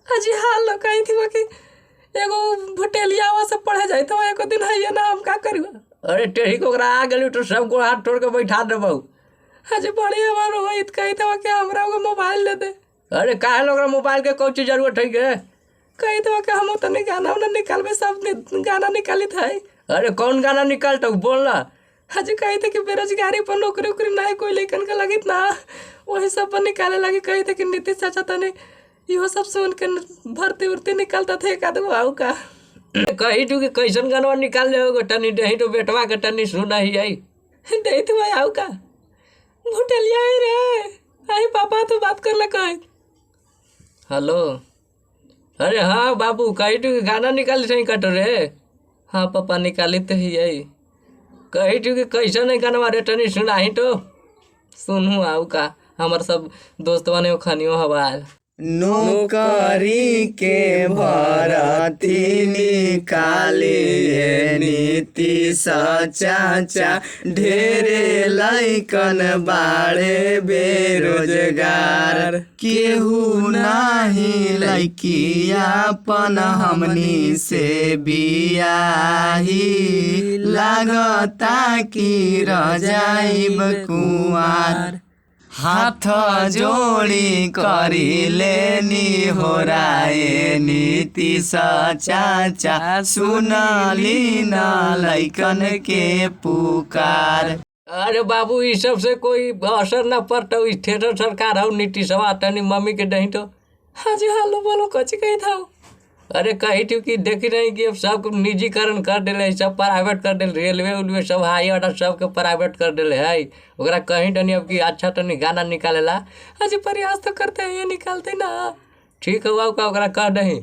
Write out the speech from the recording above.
हाजी हाल लो कहीं थी कि एगो भुटेलियावा से पढ़े जाए तो एको दिन है ना हम का करियो। अरे टेढ़ी कोकरा आ गली तो सबको हाथ तोड़ के बैठा देबौ। हाजी बड़ी हमार रोहित कही था कि हमरा को मोबाइल दे दे। अरे काहे लोग मोबाइल के कौन चीज जरूरत है के? कही था कि हम तो गाना उना निकालबे सब गाना निकाली था। अरे कौन गाना निकालता बोल ना। हाजी कही थे कि बेरोजगारी पर नौकरी उकरी नहीं कोई लेकिन का लगी ना वही सब पर निकाले लगी। कही थे कि नीतीश चाचा तने इहो सब सुन के भर्ती उर्ती निकलता थे एक आदमी आऊ का। कही तू कि कैसन गाना निकाल ले हो टनी दही तो बेटवा के टनी सुना ही आई दे तू आऊ का भुटेलिया ही रे आई पापा तो बात कर ले कहे। हेलो अरे हाँ बाबू कही तू गाना निकाली सही कट रे। हाँ पापा निकाली तो ही आई कही तू कि कैसन है गाना रे टनी सुनाही तो सुनू आऊ का हमार सब दोस्त बने खानियो हवाल। नौकरी के भरती निकाली नीतीश चाचा ढेरे लइकन बाड़े बेरोजगार केहू नाही लइकियापन हमनी से बियाही लागता कि रजाइब कुंवार हाथ जोड़ी करी लेनी हो राय नीतीश चाचा सुनली न लइकन के पुकार। अरे बाबू इस सब से कोई असर न पड़ता थिएटर सरकार हो नीतीशवा तनी मम्मी के दही तो। हाजी हालो बोलो कची कही था। अरे कही थी कि देखी नहीं कि अब सब निजीकरण कर दिले सब प्राइवेट कर दिले रेलवे उलवे सब हाई ऑर्डर सबके प्राइवेट कर दिले है ओकरा कहीं तनी अब कि अच्छा तनी गाना निकालेला। हाजी प्रयास तो करते हैं ये निकालते ना। ठीक हुआ ओकरा कर दही।